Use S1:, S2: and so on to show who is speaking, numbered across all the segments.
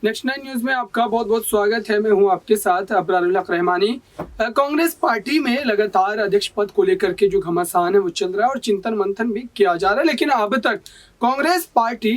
S1: Next 9 news में आपका बहुत बहुत स्वागत है। मैं हूं आपके साथ अबरारुल हक रहमानी। कांग्रेस पार्टी में लगातार अध्यक्ष पद को लेकर के जो घमासान है वो चल रहा है और चिंतन मंथन भी किया जा रहा है, लेकिन अब तक कांग्रेस पार्टी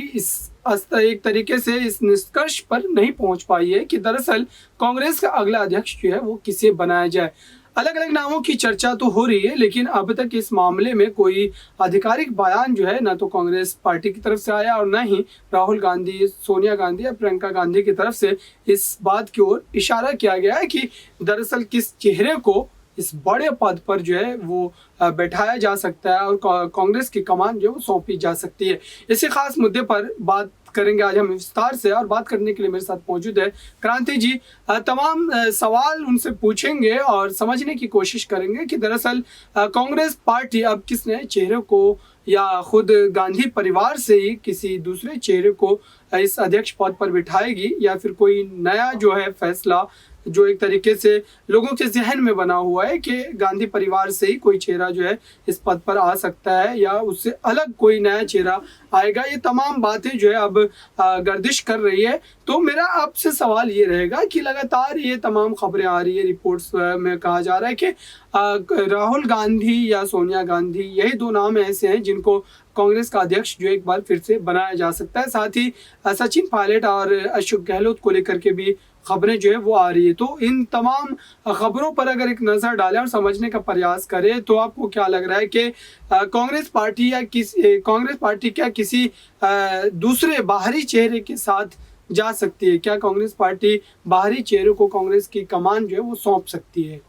S1: एक तरीके से इस निष्कर्ष पर नहीं पहुंच पाई है कि दरअसल कांग्रेस का अगला अध्यक्ष जो है वो किसे बनाया जाए। अलग अलग नामों की चर्चा तो हो रही है, लेकिन अब तक इस मामले में कोई आधिकारिक बयान जो है ना तो कांग्रेस पार्टी की तरफ से आया और न ही राहुल गांधी, सोनिया गांधी या प्रियंका गांधी की तरफ से इस बात की ओर इशारा किया गया है कि दरअसल किस चेहरे को इस बड़े पद पर जो है वो बैठाया जा सकता है और कांग्रेस की कमान जो है वो सौंपी जा सकती है। इसी खास मुद्दे पर बात करेंगे आज हम विस्तार से, और बात करने के लिए मेरे साथ मौजूद है क्रांति जी। तमाम सवाल उनसे पूछेंगे और समझने की कोशिश करेंगे कि दरअसल कांग्रेस पार्टी अब किस नए चेहरे को या खुद गांधी परिवार से ही किसी दूसरे चेहरे को इस अध्यक्ष पद पर बिठाएगी, या फिर कोई नया जो है फैसला जो एक तरीके से लोगों के जहन में बना हुआ है कि गांधी परिवार से ही कोई चेहरा जो है इस पद पर आ सकता है या उससे अलग कोई नया चेहरा आएगा। ये तमाम बातें जो है अब गर्दिश कर रही है। तो मेरा आपसे सवाल ये रहेगा कि लगातार ये तमाम खबरें आ रही है, रिपोर्ट्स में कहा जा रहा है कि राहुल गांधी या सोनिया गांधी, यही दो नाम ऐसे हैं जिनको कांग्रेस का अध्यक्ष जो एक बार फिर से बनाया जा सकता है। साथ ही सचिन पायलट और अशोक गहलोत को लेकर के भी खबरें जो है वो आ रही है। तो इन तमाम खबरों पर अगर एक नज़र डालें और समझने का प्रयास करें तो आपको क्या लग रहा है कि कांग्रेस पार्टी क्या किसी दूसरे बाहरी चेहरे के साथ जा सकती है? क्या कांग्रेस पार्टी बाहरी चेहरे को कांग्रेस की कमान जो है वो सौंप सकती है?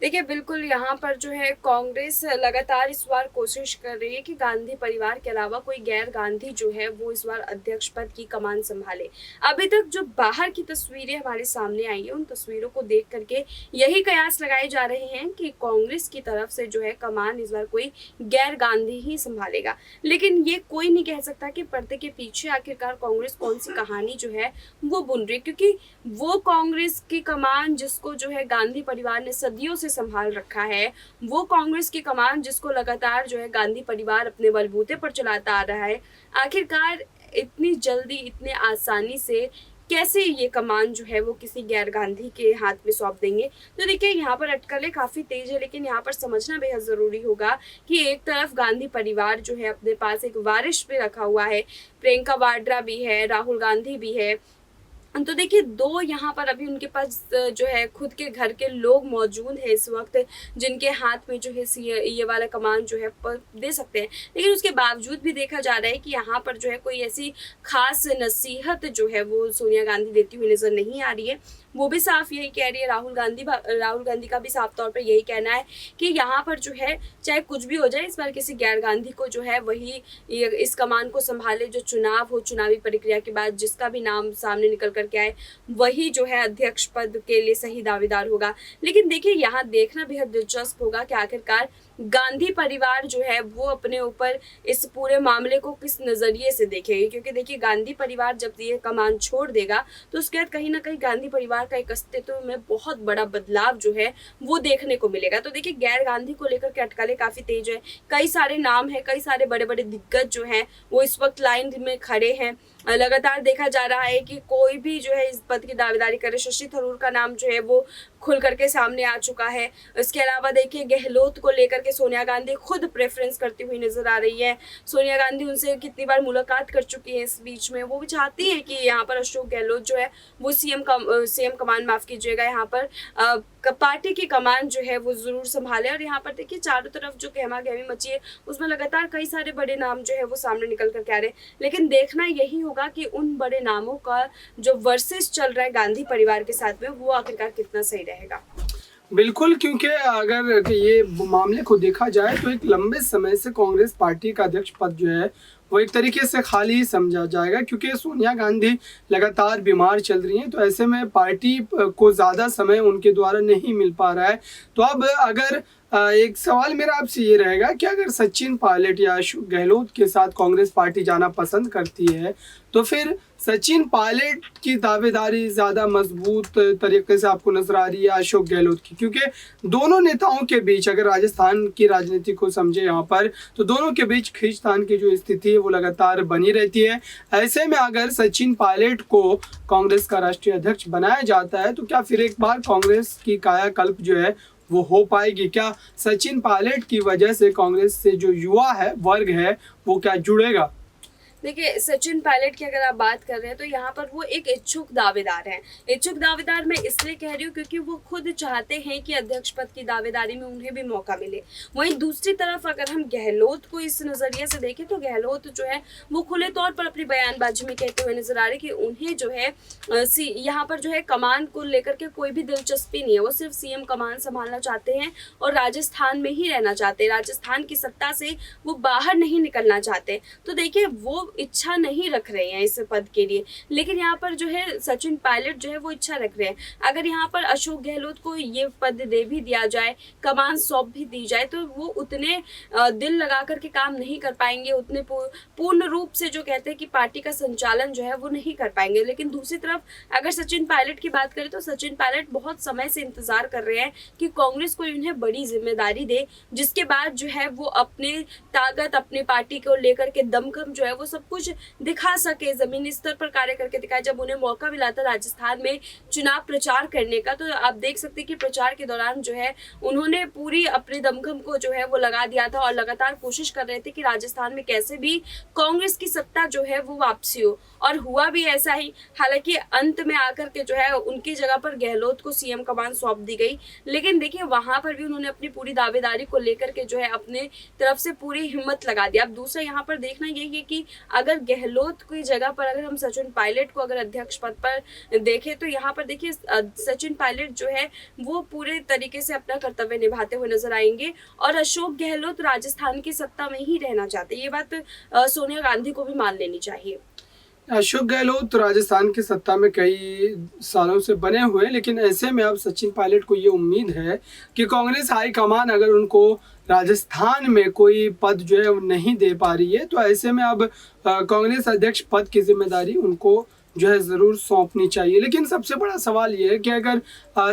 S2: देखिए, बिल्कुल यहाँ पर जो है कांग्रेस लगातार इस बार कोशिश कर रही है कि गांधी परिवार के अलावा कोई गैर गांधी जो है वो इस बार अध्यक्ष पद की कमान संभाले। अभी तक जो बाहर की तस्वीरें हमारे सामने आई है, उन तस्वीरों को देख करके यही कयास लगाए जा रहे हैं कि कांग्रेस की तरफ से जो है कमान इस बार कोई गैर गांधी ही संभालेगा। लेकिन ये कोई नहीं कह सकता कि पर्दे के पीछे आखिरकार कांग्रेस कौन सी कहानी जो है वो बुन रही है, क्योंकि वो कांग्रेस की कमान जिसको जो है गांधी परिवार ने सदियों से संभाल रखा है, वो कांग्रेस की कमान जिसको लगातार जो है गांधी परिवार अपने बलबूते पर चलाता आ रहा है, आखिरकार इतनी जल्दी इतने आसानी से कैसे ये कमान जो है वो किसी गैर गांधी के हाथ में सौंप देंगे। तो देखिए, यहाँ पर अटकलें काफी तेज है, लेकिन यहाँ पर समझना बेहद जरूरी होगा कि एक तरफ गांधी परिवार जो है अपने पास एक वारिस भी रखा हुआ है, प्रियंका वाड्रा भी है, राहुल गांधी भी है। तो देखिए, दो यहाँ पर अभी उनके पास जो है खुद के घर के लोग मौजूद हैं इस वक्त, जिनके हाथ में जो है ये वाला कमान जो है दे सकते हैं। लेकिन उसके बावजूद भी देखा जा रहा है कि यहाँ पर जो है कोई ऐसी खास नसीहत जो है वो सोनिया गांधी देती हुई नजर नहीं आ रही है। वो भी साफ यही कह रही है, राहुल गांधी का भी साफ तौर पर यही कहना है कि यहाँ पर जो है चाहे कुछ भी हो जाए, इस बार किसी गैर गांधी को जो है वही इस कमान को संभाले। जो चुनाव हो, चुनावी प्रक्रिया के बाद जिसका भी नाम सामने निकल करके आए, वही जो है अध्यक्ष पद के लिए सही दावेदार होगा। लेकिन देखिए, यहाँ देखना बेहद दिलचस्प होगा कि आखिरकार गांधी परिवार जो है वो अपने ऊपर इस पूरे मामले को किस नजरिए से देखेगी, क्योंकि देखिए, गांधी परिवार जब ये कमान छोड़ देगा तो उसके बाद कहीं ना कहीं गांधी परिवार का एक अस्तित्व में बहुत बड़ा बदलाव जो है वो देखने को मिलेगा। तो देखिए, गैर गांधी को लेकर के अटकलें काफी तेज है। कई सारे नाम है, कई सारे बड़े बड़े दिग्गज जो हैं वो इस वक्त लाइन में खड़े हैं। लगातार देखा जा रहा है कि कोई भी जो है इस पद की दावेदारी करे। शशि थरूर का नाम जो है वो खुल करके सामने आ चुका है। इसके अलावा देखिए, गहलोत को लेकर के सोनिया गांधी खुद प्रेफरेंस करती हुई नजर आ रही है। सोनिया गांधी उनसे कितनी बार मुलाकात कर चुकी है इस बीच में। वो भी चाहती है कि यहाँ पर अशोक गहलोत जो है वो सीएम कमान, माफ कीजिएगा, यहाँ पर पार्टी की कमान जो है वो जरूर संभाले। और यहाँ पर देखिए, चारों तरफ जो गहमा गहमी मची है उसमें लगातार कई सारे बड़े नाम जो है वो सामने निकल कर आ रहे हैं। लेकिन देखना यही होगा कि उन बड़े नामों का जो वर्सेस चल रहा है गांधी परिवार के साथ में, वो आखिरकार कितना सही रहेगा।
S1: बिल्कुल, क्योंकि अगर ये मामले को देखा जाए तो एक लंबे समय से कांग्रेस पार्टी का अध्यक्ष पद जो है वो एक तरीके से खाली ही समझा जाएगा, क्योंकि सोनिया गांधी लगातार बीमार चल रही हैं। तो ऐसे में पार्टी को ज़्यादा समय उनके द्वारा नहीं मिल पा रहा है। तो अब अगर एक सवाल मेरा आपसे ये रहेगा कि अगर सचिन पायलट या अशोक गहलोत के साथ कांग्रेस पार्टी जाना पसंद करती है तो फिर सचिन पायलट की दावेदारी ज़्यादा मजबूत तरीके से आपको नजर आ रही है अशोक गहलोत की? क्योंकि दोनों नेताओं के बीच अगर राजस्थान की राजनीति को समझे यहाँ पर, तो दोनों के बीच खींचतान की जो स्थिति है वो लगातार बनी रहती है। ऐसे में अगर सचिन पायलट को कांग्रेस का राष्ट्रीय अध्यक्ष बनाया जाता है, तो क्या फिर एक बार कांग्रेस की कायाकल्प जो है वो हो पाएगी? क्या सचिन पायलट की वजह से कांग्रेस से जो युवा है वर्ग है वो क्या जुड़ेगा?
S2: देखिए, सचिन पायलट की अगर आप बात कर रहे हैं तो यहाँ पर वो एक इच्छुक दावेदार हैं। इच्छुक दावेदार मैं इसलिए कह रही हूँ क्योंकि वो खुद चाहते हैं कि अध्यक्ष पद की दावेदारी में उन्हें भी मौका मिले। वहीं दूसरी तरफ अगर हम गहलोत को इस नज़रिए से देखें तो गहलोत जो है वो खुले तौर पर अपनी बयानबाजी में कहते हुए नजर आ रहे कि उन्हें जो है यहाँ पर जो है कमान को लेकर के कोई भी दिलचस्पी नहीं है। वो सिर्फ सीएम कमान संभालना चाहते हैं और राजस्थान में ही रहना चाहते हैं। राजस्थान की सत्ता से वो बाहर नहीं निकलना चाहते। तो देखिए, वो इच्छा नहीं रख रहे हैं इस पद के लिए, लेकिन यहाँ पर जो है सचिन पायलट जो है वो इच्छा रख रहे हैं। अगर यहाँ पर अशोक गहलोत को ये पद दे भी दिया जाए, कमान सौंप भी दी जाए, तो वो उतने दिल लगा करके काम नहीं कर पाएंगे, उतने पूर्ण रूप से जो कहते हैं कि पार्टी का संचालन जो है वो नहीं कर पाएंगे। लेकिन दूसरी तरफ अगर सचिन पायलट की बात करें तो सचिन पायलट बहुत समय से इंतजार कर रहे हैं कि कांग्रेस को उन्हें बड़ी जिम्मेदारी दे, जिसके बाद जो है वो अपने ताकत, अपनी पार्टी को लेकर के दमखम जो है वो सब कुछ दिखा सके, जमीनी स्तर पर कार्य करके दिखाए। जब उन्हें मौका मिला था राजस्थान में चुनाव प्रचार करने का, तो आप देख सकते हैं कि प्रचार के दौरान जो है उन्होंने पूरी अपने दमखम को जो है वो लगा दिया था और लगातार कोशिश कर रहे थे कि राजस्थान में कैसे भी कांग्रेस की सत्ता जो है वो वापसी हो, और हुआ भी ऐसा ही। हालांकि अंत में आकर के जो है उनकी जगह पर गहलोत को सीएम कमान सौंप दी गई, लेकिन देखिए वहां पर भी उन्होंने अपनी पूरी दावेदारी को लेकर के जो है अपने तरफ से पूरी हिम्मत लगा दी। अब दूसरा यहाँ पर देखना यही है कि अगर गहलोत की जगह पर अगर हम सचिन पायलट को अगर अध्यक्ष पद पर देखें, तो यहाँ पर देखिए सचिन पायलट जो है वो पूरे तरीके से अपना कर्तव्य निभाते हुए नजर आएंगे, और अशोक गहलोत राजस्थान की सत्ता में ही रहना चाहते हैं। ये बात सोनिया गांधी को भी मान लेनी चाहिए।
S1: अशोक गहलोत राजस्थान की सत्ता में कई सालों से बने हुए, लेकिन ऐसे में अब सचिन पायलट को ये उम्मीद है कि कांग्रेस हाईकमान अगर उनको राजस्थान में कोई पद जो है वो नहीं दे पा रही है, तो ऐसे में अब कांग्रेस अध्यक्ष पद की जिम्मेदारी उनको जो है ज़रूर सौंपनी चाहिए। लेकिन सबसे बड़ा सवाल ये है कि अगर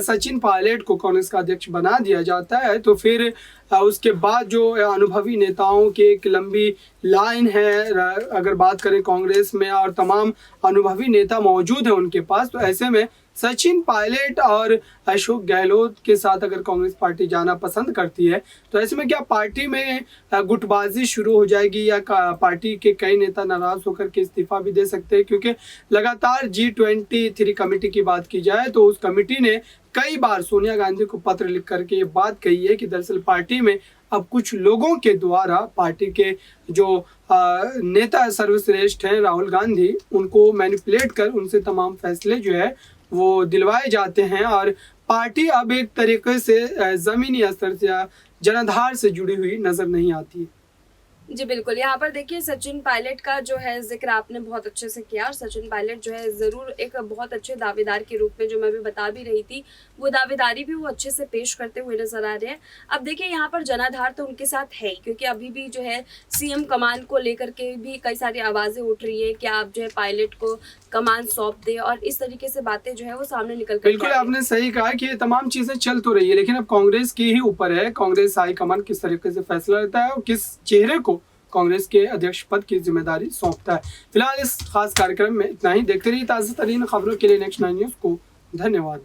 S1: सचिन पायलट को कांग्रेस का अध्यक्ष बना दिया जाता है, तो फिर उसके बाद जो अनुभवी नेताओं की एक लंबी लाइन है, अगर बात करें कांग्रेस में, और तमाम अनुभवी नेता मौजूद हैं उनके पास, तो ऐसे में सचिन पायलट और अशोक गहलोत के साथ अगर कांग्रेस पार्टी जाना पसंद करती है, तो ऐसे में क्या पार्टी में गुटबाजी शुरू हो जाएगी, या पार्टी के कई नेता नाराज होकर के इस्तीफा भी दे सकते हैं? क्योंकि लगातार G23 कमेटी की बात की जाए तो उस कमेटी ने कई बार सोनिया गांधी को पत्र लिख करके ये बात कही है कि दरअसल पार्टी में अब कुछ लोगों के द्वारा पार्टी के जो नेता सर्वश्रेष्ठ हैं राहुल गांधी, उनको मैनिपुलेट कर उनसे तमाम फैसले जो है वो दिलवाए जाते हैं, और पार्टी अब एक तरीके से ज़मीनी स्तर से या जनाधार से जुड़ी हुई नज़र नहीं आती है।
S2: जी बिल्कुल, यहाँ पर देखिए सचिन पायलट का जो है जिक्र आपने बहुत अच्छे से किया, और सचिन पायलट जो है ज़रूर एक बहुत अच्छे दावेदार के रूप में, जो मैं भी बता भी रही थी, वो दावेदारी भी वो अच्छे से पेश करते हुए नजर आ रहे हैं। अब देखिए यहाँ पर जनाधार तो उनके साथ है ही, क्योंकि अभी भी जो है सीएम कमान को लेकर के भी कई सारी आवाज़ें उठ रही है कि आप जो है पायलट को कमान सौंप दे, और इस तरीके से बातें जो है वो सामने निकल कर।
S1: बिल्कुल, आपने सही कहा कि ये तमाम चीज़ें चल तो रही है, लेकिन अब कांग्रेस की ही ऊपर है, कांग्रेस हाईकमान किस तरीके से फैसला लेता है और किस चेहरे को कांग्रेस के अध्यक्ष पद की जिम्मेदारी सौंपता है। फिलहाल इस खास कार्यक्रम में इतना ही। देखते रहिए ताज़ा तरीन खबरों के लिए नेक्स्ट 9 न्यूज़ को। धन्यवाद।